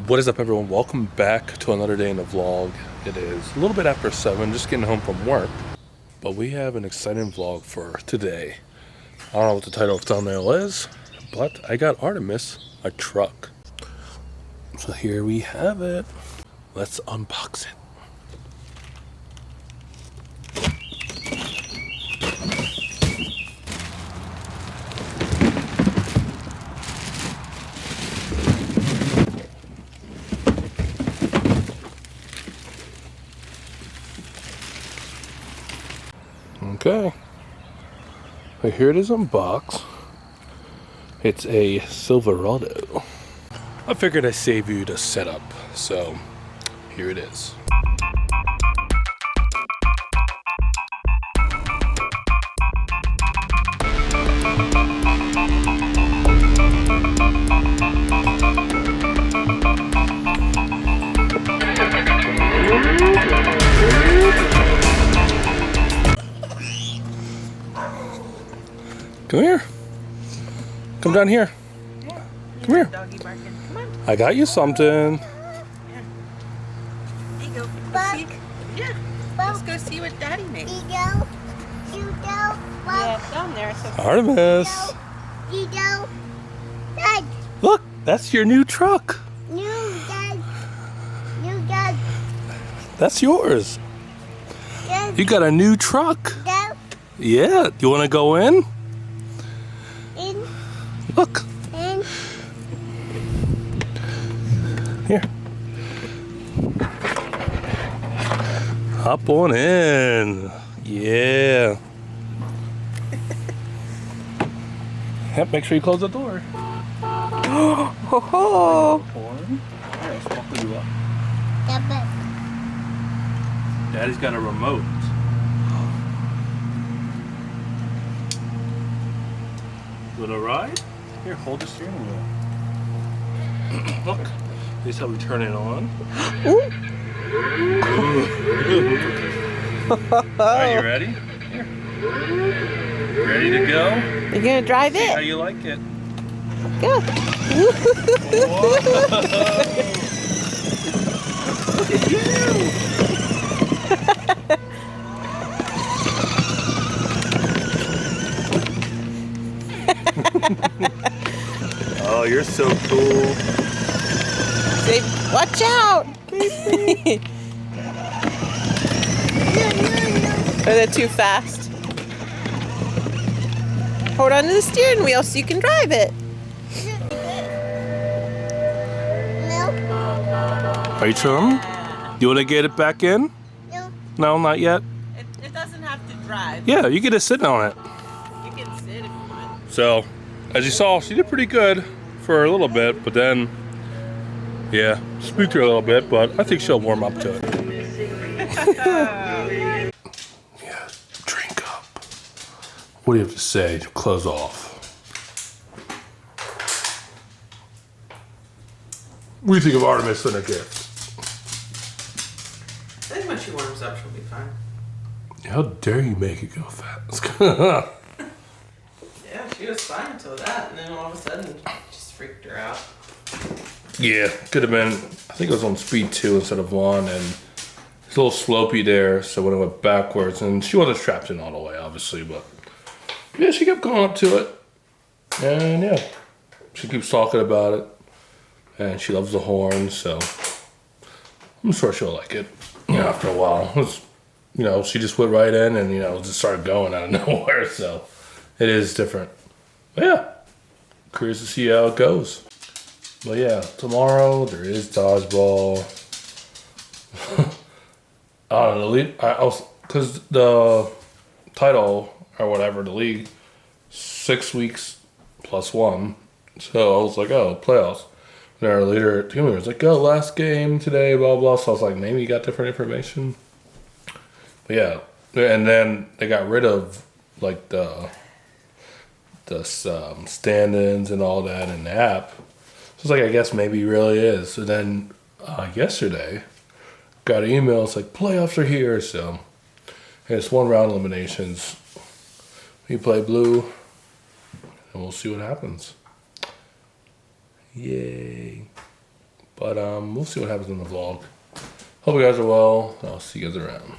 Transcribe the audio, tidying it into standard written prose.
What is up, everyone? Welcome back to another day in the vlog. It is a little bit after 7, just getting home from work. But we have an exciting vlog for today. I don't know what the title of thumbnail is, but I got Artemis a truck. So here we have it. Let's unbox it. Okay, so here it is unboxed. It's a Silverado. I figured I'd save you the setup, so here it is. Come here. Come down here. Come here. Doggy barking. Come on. I got you something. There you go. See? Yeah. Let's go see what Daddy made. Yeah, it's down there. So Artemis. Dad. Look, that's your new truck. New Dad. That's yours. Dad. You got a new truck. Dad. Yeah. You want to go in? In. Look. In. Here. Hop on in. Yeah. Yep, make sure you close the door. ho ho. Daddy's got a remote. Want to ride? Here, hold the steering wheel. Look, this is how we turn it on. Are you ready? Here. Ready to go? You gonna drive See how it? you like it. Go. Look at you! Oh, you're so cool. Say, watch out! Are they too fast? Hold on to the steering wheel so you can drive it. Are you chilling? You want to get it back in? No. No, not yet. It doesn't have to drive. Yeah, you get to sit on it. You can sit if you want. So, as you saw, she did pretty good for a little bit, but then, yeah, spooked her a little bit, but I think she'll warm up to it. Yeah, drink up. What do you have to say to close off? What do you think of Artemis and a gift? I think when she warms up, she'll be fine. How dare you make it go fast? Yeah, she was fine until that, and then all of a sudden, it just freaked her out. Yeah, could have been. I think it was on speed 2 instead of 1, and it's a little slopey there, so when it went backwards, and she wasn't strapped in all the way, obviously, but yeah, she kept going up to it, and yeah, she keeps talking about it, and she loves the horn, so I'm sure she'll like it. You know, after a while, you know, she just went right in, and you know, just started going out of nowhere, so it is different. But yeah, curious to see how it goes. But yeah, tomorrow there is dodgeball. I don't know, because the title or whatever, the league, 6 weeks plus 1. So I was like, oh, playoffs. And our leader team leader was like, oh, last game today, blah, blah. So I was like, maybe you got different information. But yeah, and then they got rid of like the stand-ins and all that in the app. So it's like, I guess maybe it really is. So then yesterday, got an email. It's like, playoffs are here. So it's 1 round eliminations. We play blue, and we'll see what happens. Yay. But we'll see what happens in the vlog. Hope you guys are well. I'll see you guys around.